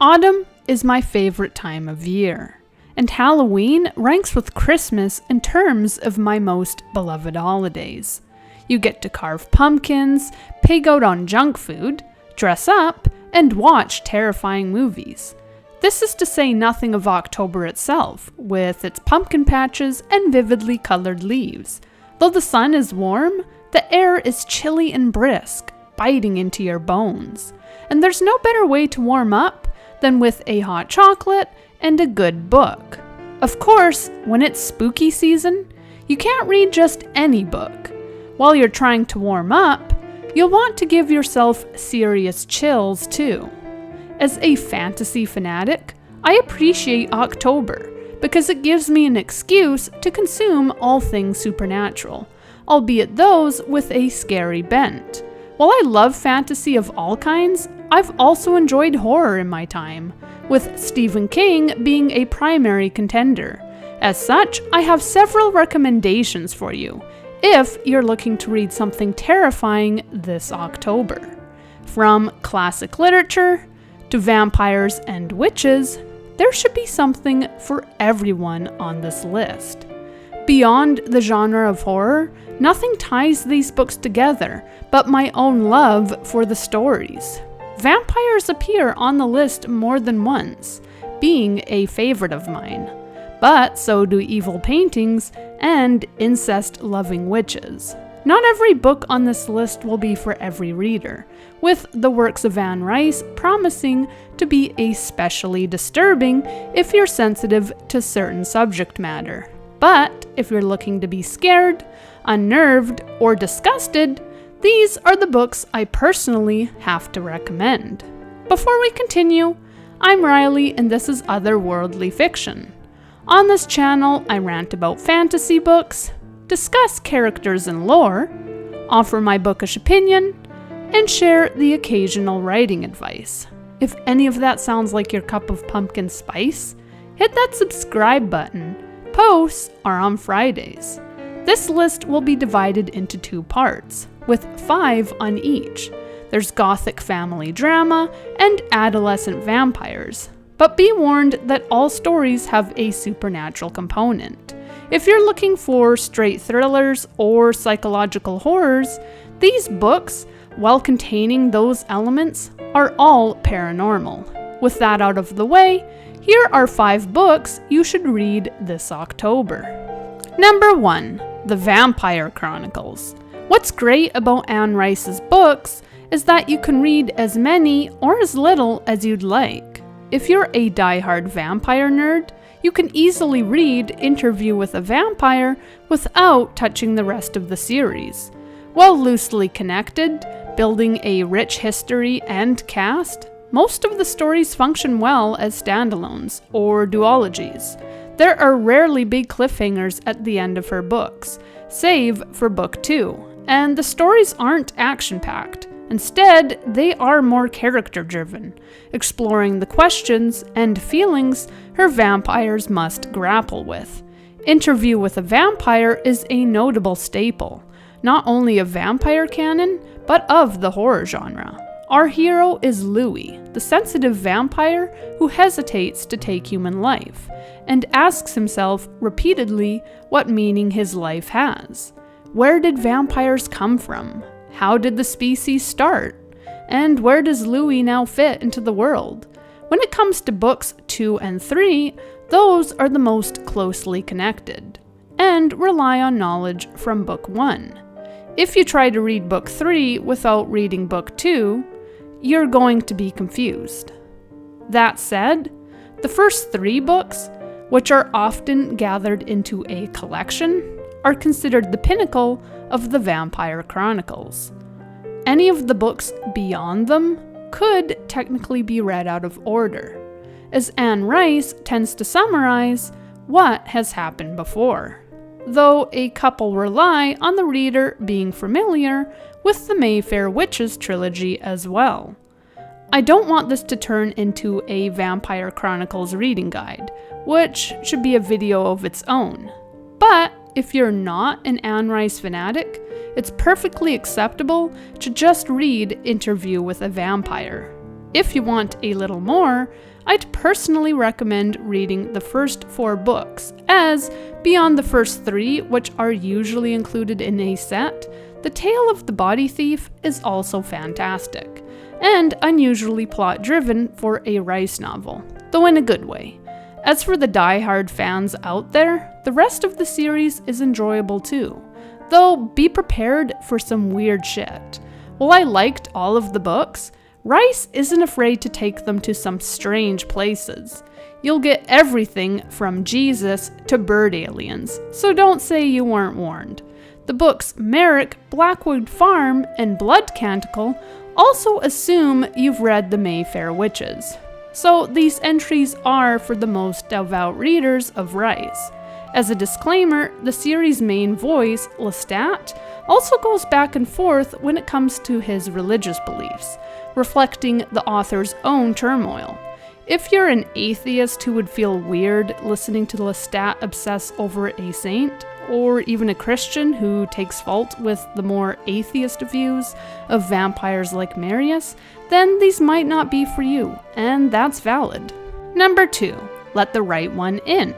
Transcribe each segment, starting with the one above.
Autumn is my favorite time of year, and Halloween ranks with Christmas in terms of my most beloved holidays. You get to carve pumpkins, pig out on junk food, dress up, and watch terrifying movies. This is to say nothing of October itself, with its pumpkin patches and vividly colored leaves. Though the sun is warm, the air is chilly and brisk, biting into your bones. And there's no better way to warm up than with a hot chocolate and a good book. Of course, when it's spooky season, you can't read just any book. While you're trying to warm up, you'll want to give yourself serious chills too. As a fantasy fanatic, I appreciate October because it gives me an excuse to consume all things supernatural, albeit those with a scary bent. While I love fantasy of all kinds, I've also enjoyed horror in my time, with Stephen King being a primary contender. As such, I have several recommendations for you if you're looking to read something terrifying this October. From classic literature to vampires and witches, there should be something for everyone on this list. Beyond the genre of horror, nothing ties these books together but my own love for the stories. Vampires appear on the list more than once, being a favorite of mine, but so do evil paintings and incest-loving witches. Not every book on this list will be for every reader, with the works of Anne Rice promising to be especially disturbing if you're sensitive to certain subject matter. But if you're looking to be scared, unnerved, or disgusted, these are the books I personally have to recommend. Before we continue, I'm Riley and this is Otherworldly Fiction. On this channel, I rant about fantasy books, discuss characters and lore, offer my bookish opinion, and share the occasional writing advice. If any of that sounds like your cup of pumpkin spice, hit that subscribe button. Posts are on Fridays. This list will be divided into 2 parts, with 5 on each. There's gothic family drama and adolescent vampires. But be warned that all stories have a supernatural component. If you're looking for straight thrillers or psychological horrors, these books, while containing those elements, are all paranormal. With that out of the way, here are 5 books you should read this October. Number 1. The Vampire Chronicles. What's great about Anne Rice's books is that you can read as many or as little as you'd like. If you're a die-hard vampire nerd, you can easily read Interview with a Vampire without touching the rest of the series. While loosely connected, building a rich history and cast, most of the stories function well as standalones or duologies. There are rarely big cliffhangers at the end of her books, save for book 2, and the stories aren't action-packed. Instead, they are more character-driven, exploring the questions and feelings her vampires must grapple with. Interview with a Vampire is a notable staple, not only of vampire canon, but of the horror genre. Our hero is Louis, the sensitive vampire who hesitates to take human life, and asks himself repeatedly what meaning his life has. Where did vampires come from? How did the species start? And where does Louis now fit into the world? When it comes to books 2 and 3, those are the most closely connected, and rely on knowledge from book 1. If you try to read book 3 without reading book 2, you're going to be confused. That said, the first 3 books, which are often gathered into a collection, are considered the pinnacle of the Vampire Chronicles. Any of the books beyond them could technically be read out of order, as Anne Rice tends to summarize what has happened before, though a couple rely on the reader being familiar with the Mayfair Witches trilogy as well. I don't want this to turn into a Vampire Chronicles reading guide, which should be a video of its own. But if you're not an Anne Rice fanatic, it's perfectly acceptable to just read Interview with a Vampire. if you want a little more, I'd personally recommend reading the first 4 books, as beyond the first 3, which are usually included in a set, The Tale of the Body Thief is also fantastic, and unusually plot-driven for a Rice novel, though in a good way. As for the die-hard fans out there, the rest of the series is enjoyable too, though be prepared for some weird shit. While I liked all of the books, Rice isn't afraid to take them to some strange places. You'll get everything from Jesus to bird aliens, so don't say you weren't warned. The books Merrick, Blackwood Farm, and Blood Canticle also assume you've read the Mayfair Witches. So these entries are for the most devout readers of Rice. As a disclaimer, the series' main voice, Lestat, also goes back and forth when it comes to his religious beliefs, reflecting the author's own turmoil. If you're an atheist who would feel weird listening to Lestat obsess over a saint, or even a Christian who takes fault with the more atheist views of vampires like Marius, then these might not be for you, and that's valid. Number 2, Let the Right One In.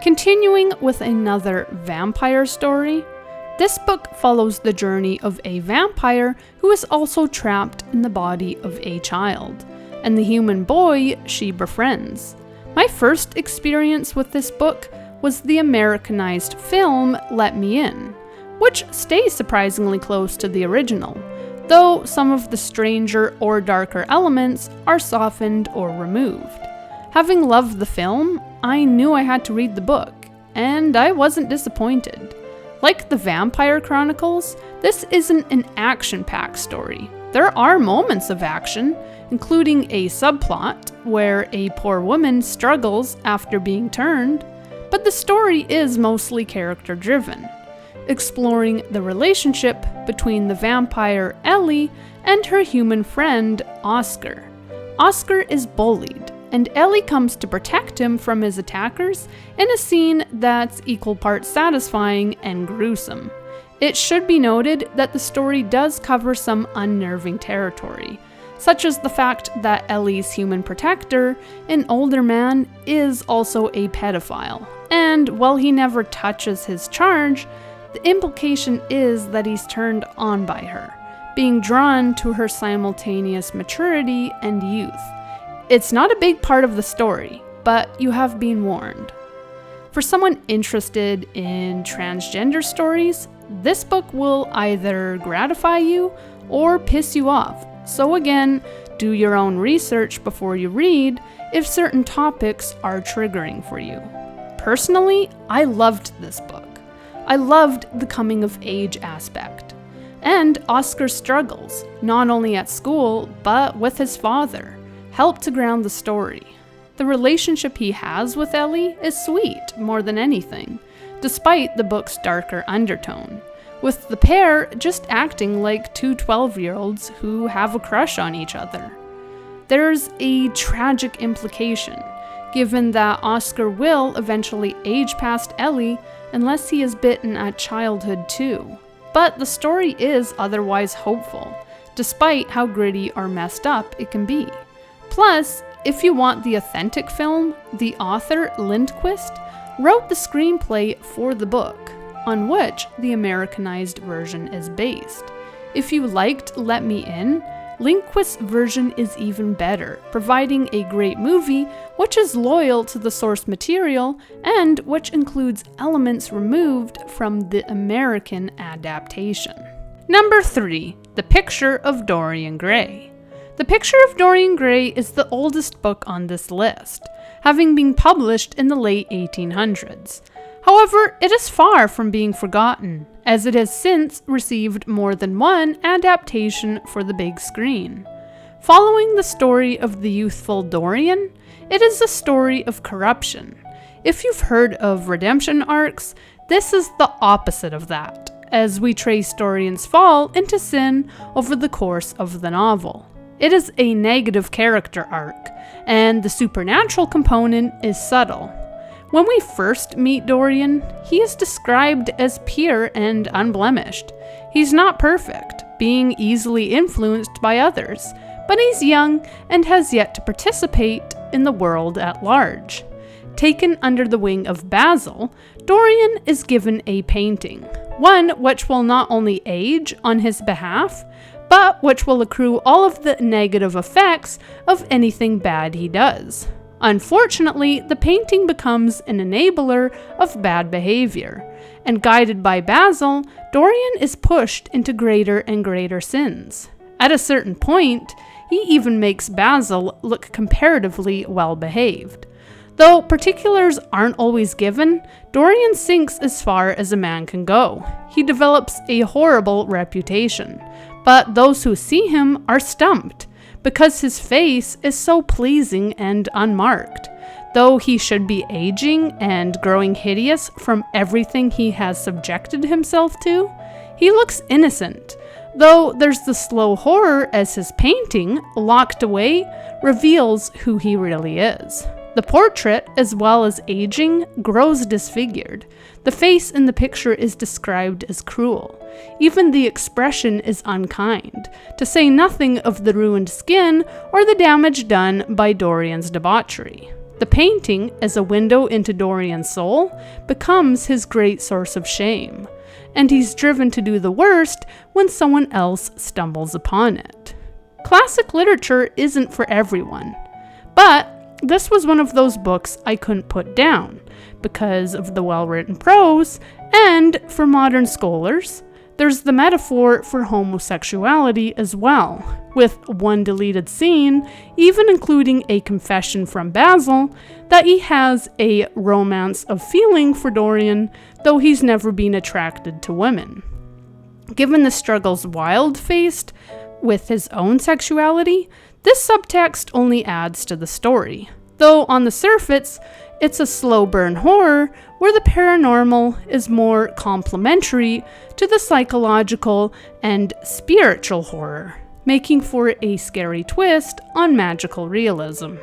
Continuing with another vampire story, this book follows the journey of a vampire who is also trapped in the body of a child, and the human boy she befriends. My first experience with this book was the Americanized film Let Me In, which stays surprisingly close to the original, though some of the stranger or darker elements are softened or removed. Having loved the film, I knew I had to read the book, and I wasn't disappointed. Like the Vampire Chronicles, this isn't an action-packed story. There are moments of action, including a subplot where a poor woman struggles after being turned, but the story is mostly character-driven, exploring the relationship between the vampire Ellie and her human friend Oscar. Oscar is bullied, and Ellie comes to protect him from his attackers in a scene that's equal parts satisfying and gruesome. It should be noted that the story does cover some unnerving territory, such as the fact that Ellie's human protector, an older man, is also a pedophile. And while he never touches his charge, the implication is that he's turned on by her, being drawn to her simultaneous maturity and youth. It's not a big part of the story, but you have been warned. For someone interested in transgender stories, this book will either gratify you or piss you off. So again, do your own research before you read if certain topics are triggering for you. Personally, I loved this book. I loved the coming of age aspect, and Oscar's struggles, not only at school, but with his father, help to ground the story. The relationship he has with Ellie is sweet more than anything, despite the book's darker undertone, with the pair just acting like two 12-year-olds who have a crush on each other. There's a tragic implication, given that Oscar will eventually age past Ellie unless he is bitten at childhood too. But the story is otherwise hopeful, despite how gritty or messed up it can be. Plus, if you want the authentic film, the author, Lindquist, wrote the screenplay for the book, on which the Americanized version is based. If you liked Let Me In, Lindquist's version is even better, providing a great movie which is loyal to the source material and which includes elements removed from the American adaptation. Number 3, The Picture of Dorian Gray. The Picture of Dorian Gray is the oldest book on this list, having been published in the late 1800s. However, it is far from being forgotten, as it has since received more than one adaptation for the big screen. Following the story of the youthful Dorian, it is a story of corruption. If you've heard of redemption arcs, this is the opposite of that, as we trace Dorian's fall into sin over the course of the novel. It is a negative character arc, and the supernatural component is subtle. When we first meet Dorian, he is described as pure and unblemished. He's not perfect, being easily influenced by others, but he's young and has yet to participate in the world at large. Taken under the wing of Basil, Dorian is given a painting, one which will not only age on his behalf, but which will accrue all of the negative effects of anything bad he does. Unfortunately, the painting becomes an enabler of bad behavior, and guided by Basil, Dorian is pushed into greater and greater sins. At a certain point, he even makes Basil look comparatively well-behaved. Though particulars aren't always given, Dorian sinks as far as a man can go. He develops a horrible reputation, but those who see him are stumped, because his face is so pleasing and unmarked. Though he should be aging and growing hideous from everything he has subjected himself to, he looks innocent, though there's the slow horror as his painting, locked away, reveals who he really is. The portrait, as well as aging, grows disfigured. The face in the picture is described as cruel. Even the expression is unkind, to say nothing of the ruined skin or the damage done by Dorian's debauchery. The painting, as a window into Dorian's soul, becomes his great source of shame, and he's driven to do the worst when someone else stumbles upon it. Classic literature isn't for everyone, but this was one of those books I couldn't put down because of the well-written prose, and for modern scholars, there's the metaphor for homosexuality as well, with one deleted scene even including a confession from Basil that he has a romance of feeling for Dorian, though he's never been attracted to women. Given the struggles Wilde faced with his own sexuality, this subtext only adds to the story, though on the surface, it's a slow burn horror where the paranormal is more complementary to the psychological and spiritual horror, making for a scary twist on magical realism.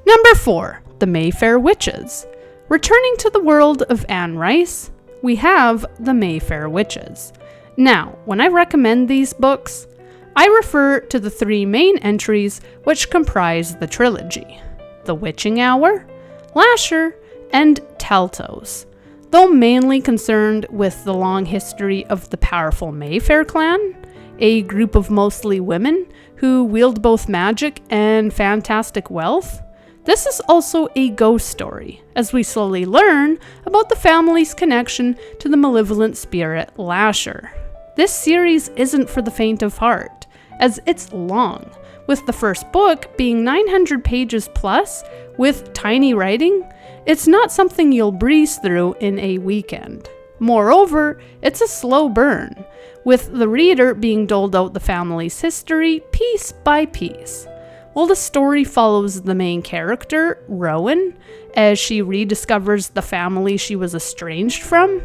Number 4, The Mayfair Witches. Returning to the world of Anne Rice, we have The Mayfair Witches. Now, when I recommend these books, I refer to the 3 main entries which comprise the trilogy: The Witching Hour, Lasher, and Telltales. Though mainly concerned with the long history of the powerful Mayfair clan, a group of mostly women who wield both magic and fantastic wealth, this is also a ghost story, as we slowly learn about the family's connection to the malevolent spirit Lasher. This series isn't for the faint of heart, as it's long, with the first book being 900 pages plus, with tiny writing. It's not something you'll breeze through in a weekend. Moreover, it's a slow burn, with the reader being doled out the family's history piece by piece. While the story follows the main character, Rowan, as she rediscovers the family she was estranged from,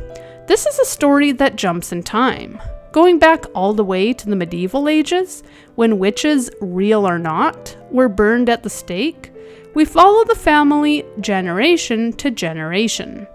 this is a story that jumps in time, going back all the way to the medieval ages, when witches, real or not, were burned at the stake. We follow the family generation to generation,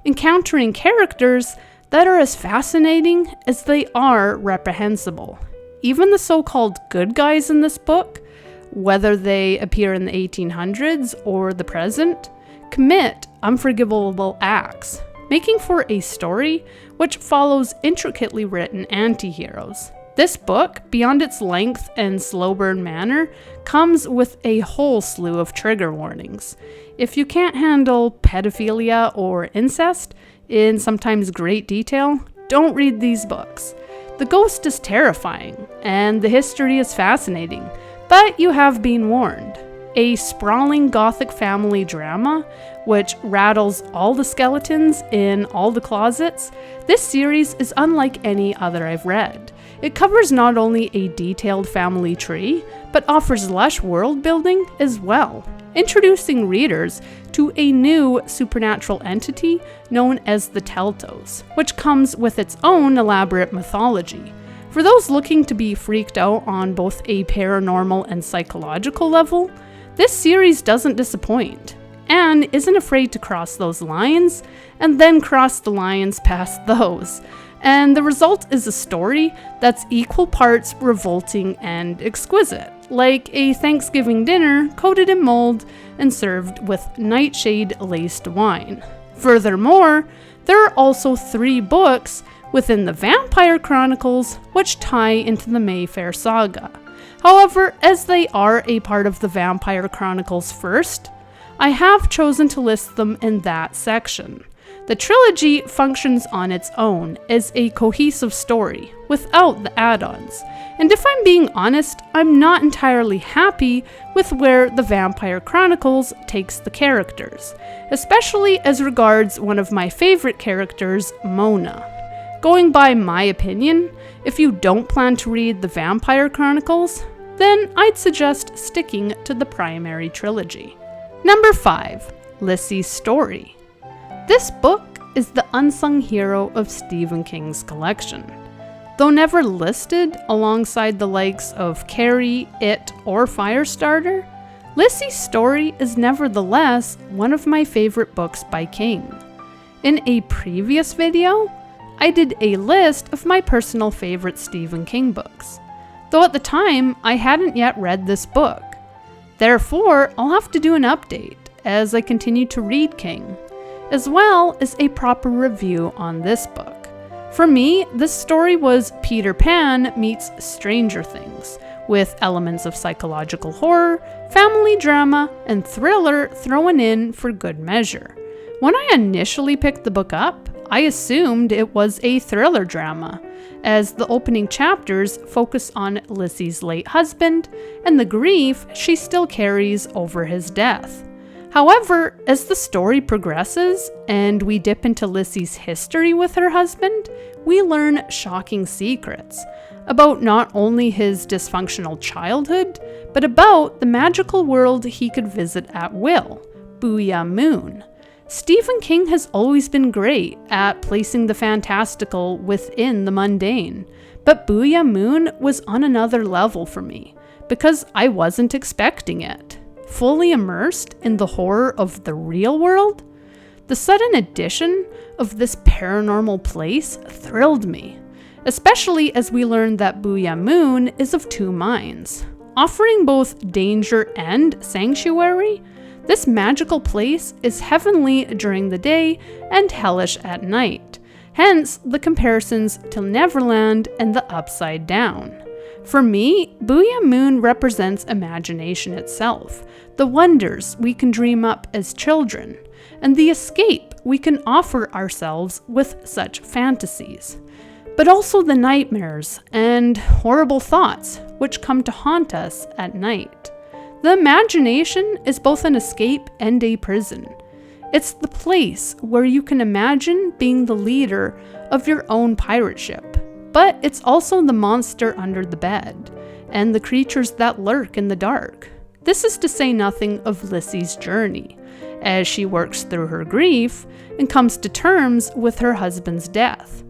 encountering characters that are as fascinating as they are reprehensible. Even the so-called good guys in this book, whether they appear in the 1800s or the present, commit unforgivable acts, making for a story which follows intricately written anti-heroes. This book, beyond its length and slow burn manner, comes with a whole slew of trigger warnings. If you can't handle pedophilia or incest in sometimes great detail, don't read these books. The ghost is terrifying, and the history is fascinating, but you have been warned. A sprawling gothic family drama, which rattles all the skeletons in all the closets, this series is unlike any other I've read. It covers not only a detailed family tree, but offers lush world building as well, introducing readers to a new supernatural entity known as the Telltales, which comes with its own elaborate mythology. For those looking to be freaked out on both a paranormal and psychological level, this series doesn't disappoint, and isn't afraid to cross those lines, and then cross the lines past those. And the result is a story that's equal parts revolting and exquisite. like a Thanksgiving dinner coated in mold and served with nightshade-laced wine. Furthermore, there are also 3 books within the Vampire Chronicles which tie into the Mayfair saga. However, as they are a part of the Vampire Chronicles first, I have chosen to list them in that section. The trilogy functions on its own as a cohesive story without the add-ons, and if I'm being honest, I'm not entirely happy with where the Vampire Chronicles takes the characters, especially as regards one of my favorite characters, Mona. Going by my opinion, if you don't plan to read the Vampire Chronicles, then I'd suggest sticking to the primary trilogy. Number 5. Lizzys Story. This book is the unsung hero of Stephen King's collection. Though never listed alongside the likes of Carrie, It, or Firestarter, Lizzys Story is nevertheless one of my favorite books by King. In a previous video, I did a list of my personal favorite Stephen King books, though at the time I hadn't yet read this book. Therefore, I'll have to do an update as I continue to read King, as well as a proper review on this book. For me, this story was Peter Pan meets Stranger Things, with elements of psychological horror, family drama, and thriller thrown in for good measure. When I initially picked the book up, I assumed it was a thriller drama, as the opening chapters focus on Lizzie's late husband and the grief she still carries over his death. However, as the story progresses and we dip into Lizzie's history with her husband, we learn shocking secrets about not only his dysfunctional childhood, but about the magical world he could visit at will, Booyah Moon. Stephen King has always been great at placing the fantastical within the mundane, but Booyah Moon was on another level for me, because I wasn't expecting it. Fully immersed in the horror of the real world, the sudden addition of this paranormal place thrilled me, especially as we learned that Booyah Moon is of 2 minds. Offering both danger and sanctuary, this magical place is heavenly during the day and hellish at night, hence the comparisons to Neverland and the Upside Down. For me, Booyah Moon represents imagination itself, the wonders we can dream up as children, and the escape we can offer ourselves with such fantasies, but also the nightmares and horrible thoughts which come to haunt us at night. The imagination is both an escape and a prison. It's the place where you can imagine being the leader of your own pirate ship, but it's also the monster under the bed, and the creatures that lurk in the dark. This is to say nothing of Lizzie's journey, as she works through her grief and comes to terms with her husband's death.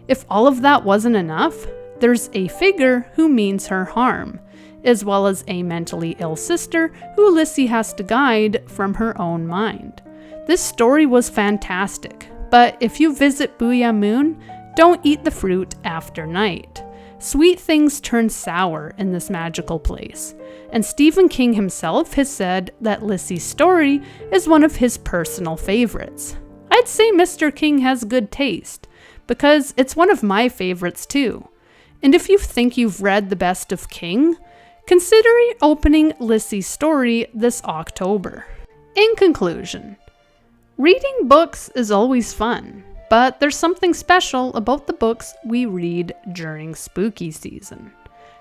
If all of that wasn't enough, there's a figure who means her harm, as well as a mentally ill sister who Lizzie has to guide from her own mind. This story was fantastic, but if you visit Booyah Moon, don't eat the fruit after night. Sweet things turn sour in this magical place, and Stephen King himself has said that Lizzys Story is one of his personal favorites. I'd say Mr. King has good taste, because it's one of my favorites too. And if you think you've read the best of King, consider opening Lizzys Story this October. In conclusion, reading books is always fun, but there's something special about the books we read during spooky season.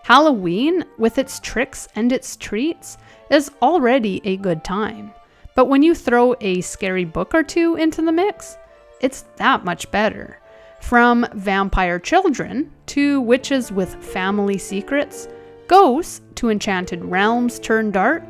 Halloween, with its tricks and its treats, is already a good time, but when you throw a scary book or two into the mix, it's that much better. From vampire children to witches with family secrets, ghosts to enchanted realms turn dark,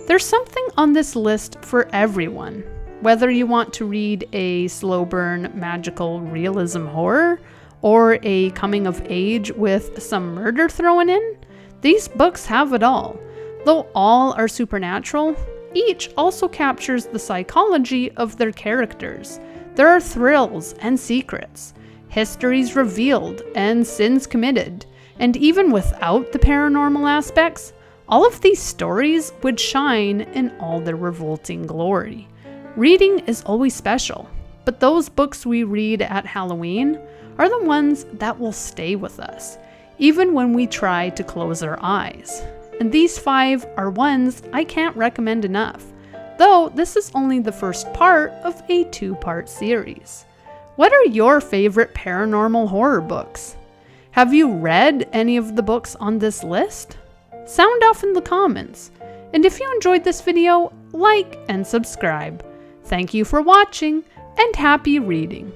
there's something on this list for everyone. Whether you want to read a slow burn magical realism horror or a coming of age with some murder thrown in, these books have it all. Though all are supernatural, each also captures the psychology of their characters. There are thrills and secrets, histories revealed and sins committed, and even without the paranormal aspects, all of these stories would shine in all their revolting glory. Reading is always special, but those books we read at Halloween are the ones that will stay with us, even when we try to close our eyes. And these 5 are ones I can't recommend enough, though this is only the first part of a 2-part series. What are your favorite paranormal horror books? Have you read any of the books on this list? Sound off in the comments. And if you enjoyed this video, like and subscribe. Thank you for watching, and happy reading!